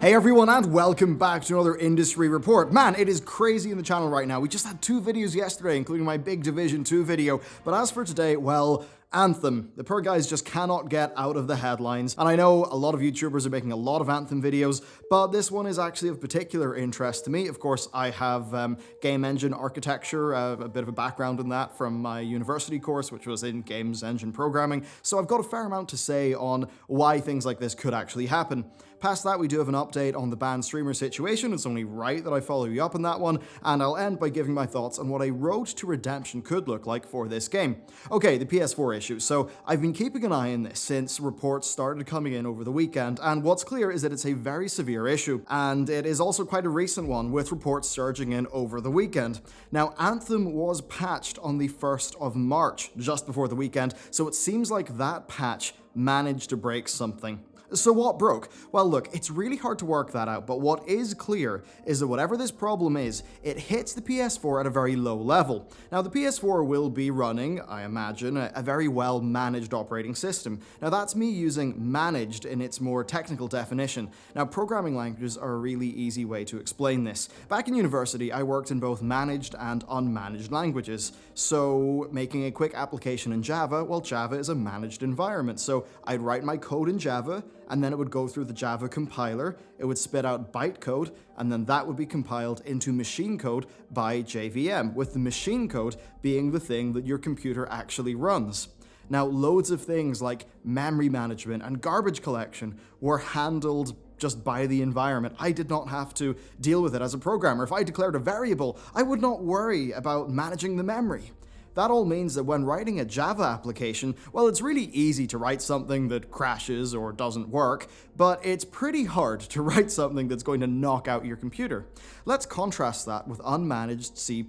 Hey everyone, and welcome back to another industry report. Man, it is crazy in the channel right now. We just had 2 videos yesterday, including my big Division 2 video. But as for today, well, Anthem. The poor guys just cannot get out of the headlines. And I know a lot of YouTubers are making a lot of Anthem videos, but this one is actually of particular interest to me. Of course, I have game engine architecture, a bit of a background in that from my university course, which was in games engine programming. So I've got a fair amount to say on why things like this could actually happen. Past that, we do have an update on the banned streamer situation. It's only right that I follow you up on that one, and I'll end by giving my thoughts on what a road to redemption could look like for this game. Okay, the PS4 issue. So I've been keeping an eye on this since reports started coming in over the weekend, and what's clear is that it's a very severe issue, and it is also quite a recent one, with reports surging in over the weekend. Now, Anthem was patched on the 1st of March, just before the weekend, so it seems like that patch managed to break something. So what broke? Well, look, it's really hard to work that out, but what is clear is that whatever this problem is, it hits the PS4 at a very low level. Now, the PS4 will be running, I imagine, a very well-managed operating system. Now, that's me using managed in its more technical definition. Now, programming languages are a really easy way to explain this. Back in university, I worked in both managed and unmanaged languages. So, making a quick application in Java, well, Java is a managed environment. So, I'd write my code in Java, and then it would go through the Java compiler, it would spit out bytecode, and then that would be compiled into machine code by JVM, with the machine code being the thing that your computer actually runs. Now, loads of things like memory management and garbage collection were handled just by the environment. I did not have to deal with it as a programmer. If I declared a variable, I would not worry about managing the memory. That all means that when writing a Java application, well, it's really easy to write something that crashes or doesn't work, but it's pretty hard to write something that's going to knock out your computer. Let's contrast that with unmanaged C++.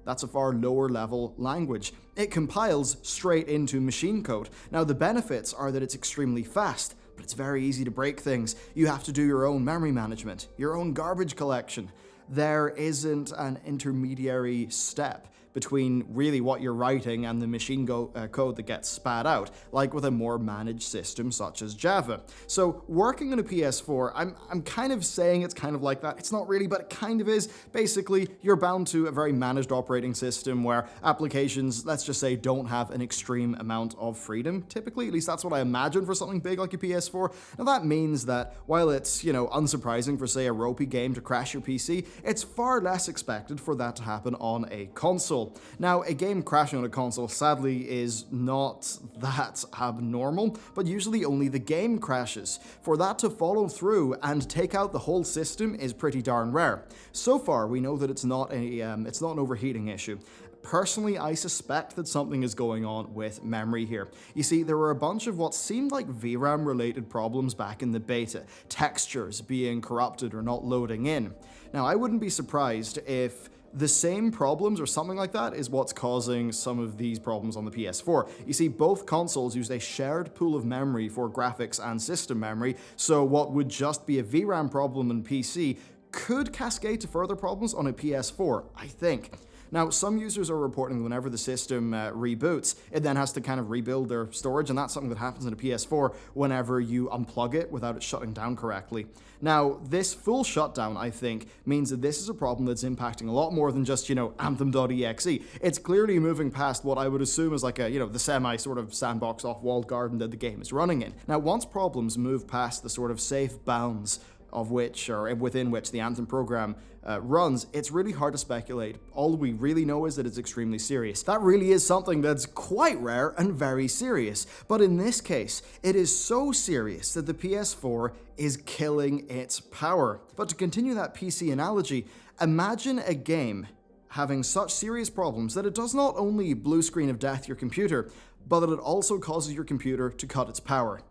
That's a far lower level language. It compiles straight into machine code. Now, the benefits are that it's extremely fast, but it's very easy to break things. You have to do your own memory management, your own garbage collection. There isn't an intermediary step between really what you're writing and the machine code that gets spat out, like with a more managed system such as Java. So working on a PS4, I'm kind of saying it's kind of like that. It's not really, but it kind of is. Basically, you're bound to a very managed operating system where applications, let's just say, don't have an extreme amount of freedom. Typically, at least that's what I imagine for something big like a PS4. Now that means that while it's, unsurprising for, say, a ropey game to crash your PC, it's far less expected for that to happen on a console. Now, a game crashing on a console sadly is not that abnormal, but usually only the game crashes. For that to follow through and take out the whole system is pretty darn rare. So far, we know that it's not an overheating issue. Personally, I suspect that something is going on with memory here. You see, there were a bunch of what seemed like VRAM-related problems back in the beta, textures being corrupted or not loading in. Now, I wouldn't be surprised if the same problems or something like that is what's causing some of these problems on the PS4. You see, both consoles use a shared pool of memory for graphics and system memory, so what would just be a VRAM problem in PC could cascade to further problems on a PS4, I think. Now, some users are reporting whenever the system reboots, it then has to kind of rebuild their storage, and that's something that happens in a PS4 whenever you unplug it without it shutting down correctly. Now, this full shutdown, I think, means that this is a problem that's impacting a lot more than just, Anthem.exe. It's clearly moving past what I would assume is like the semi sort of sandbox off-walled garden that the game is running in. Now, once problems move past the sort of safe bounds of which, or within which the Anthem program runs, it's really hard to speculate. All we really know is that it's extremely serious. That really is something that's quite rare and very serious. But in this case, it is so serious that the PS4 is killing its power. But to continue that PC analogy, imagine a game having such serious problems that it does not only blue screen of death your computer, but that it also causes your computer to cut its power.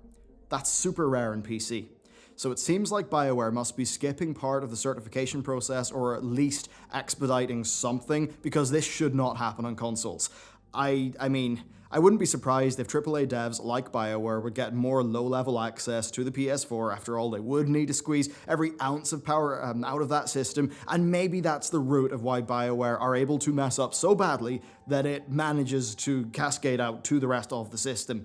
That's super rare in PC. So it seems like BioWare must be skipping part of the certification process, or at least expediting something, because this should not happen on consoles. I mean, I wouldn't be surprised if AAA devs like BioWare would get more low-level access to the PS4. After all, they would need to squeeze every ounce of power out of that system, and maybe that's the root of why BioWare are able to mess up so badly that it manages to cascade out to the rest of the system.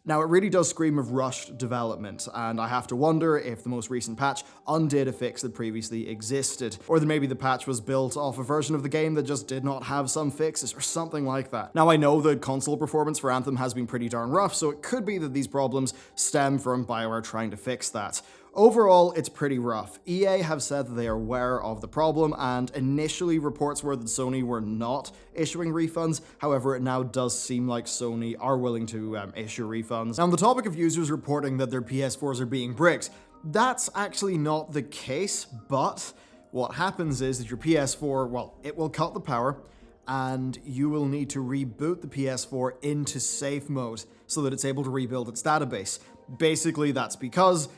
Now, it really does scream of rushed development, and I have to wonder if the most recent patch undid a fix that previously existed, or that maybe the patch was built off a version of the game that just did not have some fixes, or something like that. Now, I know the console performance for Anthem has been pretty darn rough, so it could be that these problems stem from BioWare trying to fix that. Overall, it's pretty rough. EA have said that they are aware of the problem, and initially reports were that Sony were not issuing refunds. However, it now does seem like Sony are willing to issue refunds. Now, on the topic of users reporting that their PS4s are being bricked, that's actually not the case, but what happens is that your PS4, well, it will cut the power, and you will need to reboot the PS4 into safe mode so that it's able to rebuild its database. Basically, that's because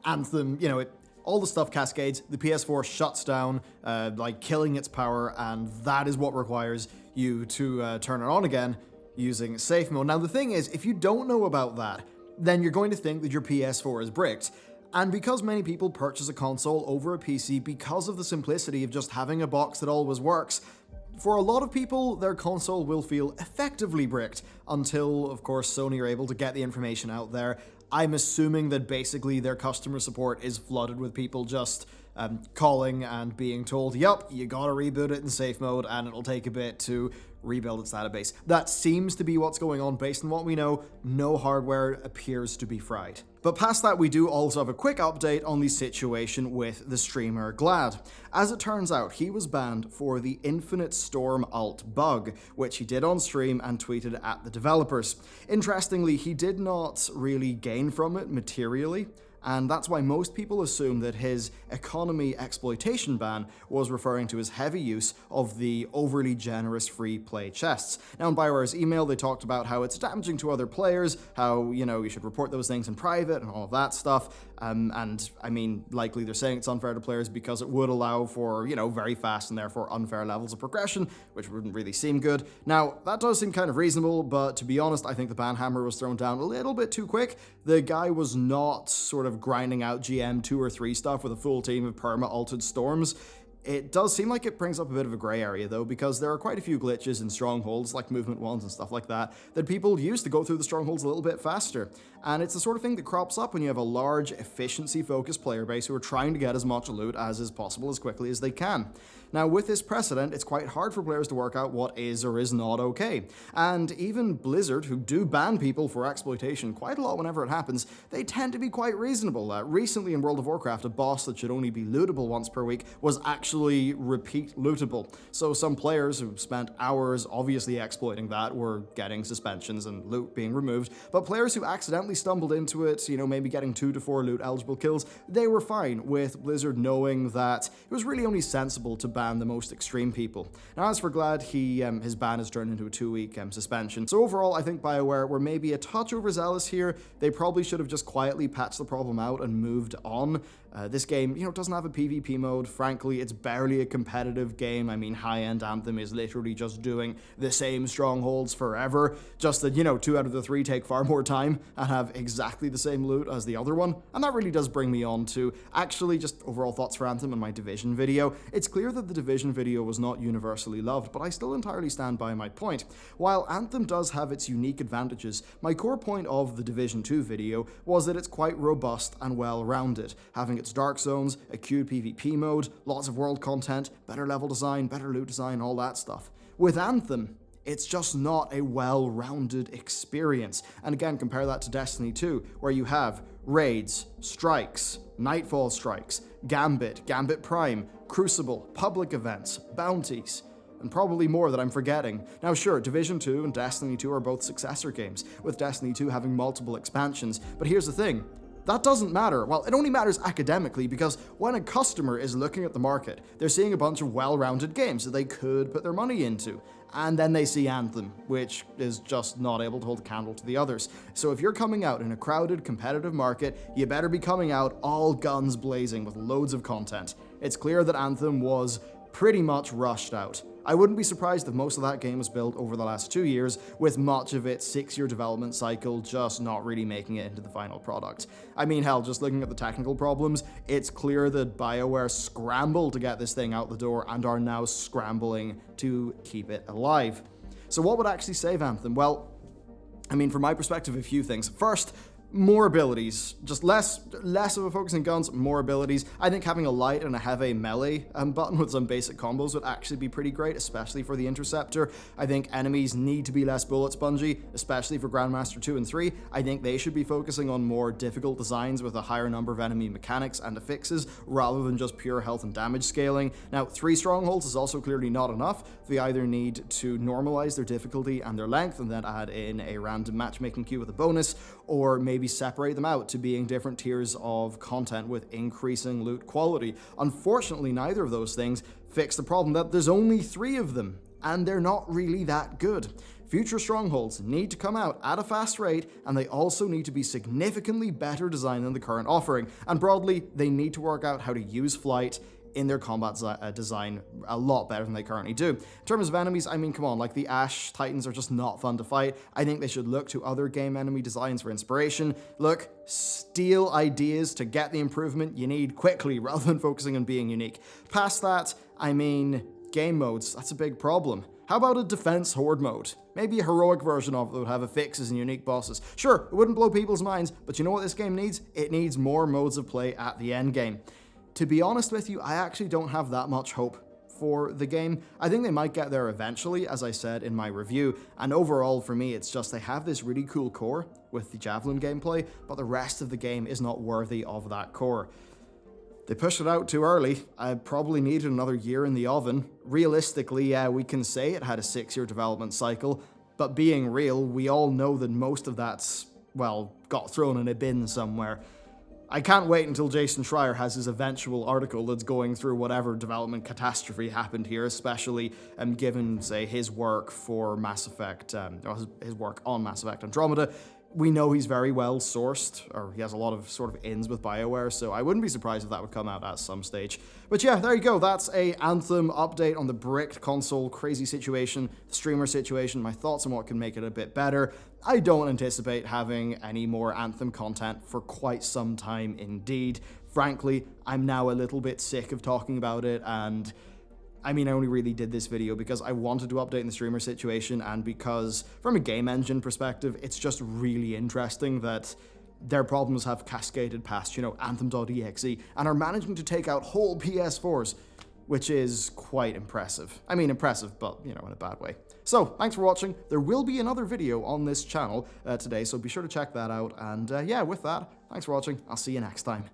Anthem, all the stuff cascades, the PS4 shuts down, like killing its power, and that is what requires you to turn it on again using safe mode. Now, the thing is, if you don't know about that, then you're going to think that your PS4 is bricked. And because many people purchase a console over a PC because of the simplicity of just having a box that always works, for a lot of people, their console will feel effectively bricked until, of course, Sony are able to get the information out there. I'm assuming that basically their customer support is flooded with people just calling and being told, yup, you gotta reboot it in safe mode and it'll take a bit to rebuild its database. That seems to be what's going on based on what we know. No hardware appears to be fried. But past that, we do also have a quick update on the situation with the streamer Glad. As it turns out, he was banned for the Infinite Storm ult bug, which he did on stream and tweeted at the developers. Interestingly, he did not really gain from it materially, and that's why most people assume that his economy exploitation ban was referring to his heavy use of the overly generous free play chests. Now, in BioWare's email, they talked about how it's damaging to other players, how, you should report those things in private and all of that stuff. And I mean, likely they're saying it's unfair to players because it would allow for, very fast and therefore unfair levels of progression, which wouldn't really seem good. Now, that does seem kind of reasonable, but to be honest, I think the ban hammer was thrown down a little bit too quick. The guy was not sort of grinding out GM 2 or 3 stuff with a full team of perma-altered storms. It does seem like it brings up a bit of a grey area though, because there are quite a few glitches in strongholds, like movement ones and stuff like that people use to go through the strongholds a little bit faster. And it's the sort of thing that crops up when you have a large, efficiency-focused player base who are trying to get as much loot as is possible as quickly as they can. Now, with this precedent, it's quite hard for players to work out what is or is not okay. And even Blizzard, who do ban people for exploitation quite a lot whenever it happens, they tend to be quite reasonable. Recently in World of Warcraft, a boss that should only be lootable once per week was actually repeat lootable. So some players who spent hours obviously exploiting that were getting suspensions and loot being removed, but players who accidentally stumbled into it, maybe getting 2 to 4 loot eligible kills, they were fine, with Blizzard knowing that it was really only sensible to ban the most extreme people. Now, as for Glad, his ban is turned into a 2-week suspension. So overall, I think BioWare were maybe a touch overzealous here. They probably should have just quietly patched the problem out and moved on. This game, doesn't have a PvP mode. Frankly, it's barely a competitive game. I mean, high-end Anthem is literally just doing the same strongholds forever. Just that, 2 out of the 3 take far more time and have exactly the same loot as the other one. And that really does bring me on to actually just overall thoughts for Anthem and my Division video. It's clear that the Division video was not universally loved, but I still entirely stand by my point. While Anthem does have its unique advantages, my core point of the Division 2 video was that it's quite robust and well-rounded, having its dark zones, a queued PvP mode, lots of world content, better level design, better loot design, all that stuff. With Anthem, it's just not a well-rounded experience. And again, compare that to Destiny 2, where you have raids, strikes, Nightfall strikes, Gambit, Gambit Prime, Crucible, public events, bounties, and probably more that I'm forgetting. Now sure, Division 2 and Destiny 2 are both successor games, with Destiny 2 having multiple expansions, but here's the thing. That doesn't matter. Well, it only matters academically because when a customer is looking at the market, they're seeing a bunch of well-rounded games that they could put their money into. And then they see Anthem, which is just not able to hold a candle to the others. So if you're coming out in a crowded, competitive market, you better be coming out all guns blazing with loads of content. It's clear that Anthem was pretty much rushed out. I wouldn't be surprised if most of that game was built over the last 2 years, with much of its 6-year development cycle just not really making it into the final product. I mean, hell, just looking at the technical problems, it's clear that BioWare scrambled to get this thing out the door and are now scrambling to keep it alive. So what would actually save Anthem? Well, I mean, from my perspective, a few things. First, more abilities. Just less of a focus on guns, more abilities. I think having a light and a heavy melee button with some basic combos would actually be pretty great, especially for the Interceptor. I think enemies need to be less bullet spongy, especially for Grandmaster 2 and 3. I think they should be focusing on more difficult designs with a higher number of enemy mechanics and affixes, rather than just pure health and damage scaling. Now, 3 strongholds is also clearly not enough. They either need to normalize their difficulty and their length, and then add in a random matchmaking queue with a bonus, or maybe separate them out to being different tiers of content with increasing loot quality. Unfortunately, neither of those things fix the problem that there's only 3 of them, and they're not really that good. Future strongholds need to come out at a fast rate, and they also need to be significantly better designed than the current offering. And broadly, they need to work out how to use flight in their combat design a lot better than they currently do. In terms of enemies, I mean, come on, like the Ash Titans are just not fun to fight. I think they should look to other game enemy designs for inspiration. Look, steal ideas to get the improvement you need quickly rather than focusing on being unique. Past that, I mean, game modes, that's a big problem. How about a defense horde mode? Maybe a heroic version of it that would have affixes and unique bosses. Sure, it wouldn't blow people's minds, but you know what this game needs? It needs more modes of play at the end game. To be honest with you, I actually don't have that much hope for the game. I think they might get there eventually, as I said in my review, and overall for me it's just they have this really cool core with the Javelin gameplay, but the rest of the game is not worthy of that core. They pushed it out too early. I probably needed another year in the oven. Realistically, yeah, we can say it had a 6-year development cycle, but being real, we all know that most of that's, well, got thrown in a bin somewhere. I can't wait until Jason Schreier has his eventual article that's going through whatever development catastrophe happened here, especially given, say, his work for Mass Effect, or his work on Mass Effect Andromeda. We know he's very well sourced, or he has a lot of sort of ins with BioWare, so I wouldn't be surprised if that would come out at some stage. But yeah, there you go. That's a Anthem update on the bricked console crazy situation, the streamer situation, my thoughts on what can make it a bit better. I don't anticipate having any more Anthem content for quite some time indeed. Frankly, I'm now a little bit sick of talking about it, and I mean, I only really did this video because I wanted to update the streamer situation, and because, from a game engine perspective, it's just really interesting that their problems have cascaded past, you know, Anthem.exe, and are managing to take out whole PS4s, which is quite impressive. I mean, impressive, but, you know, in a bad way. So, thanks for watching. There will be another video on this channel today, so be sure to check that out. And yeah, with that, thanks for watching. I'll see you next time.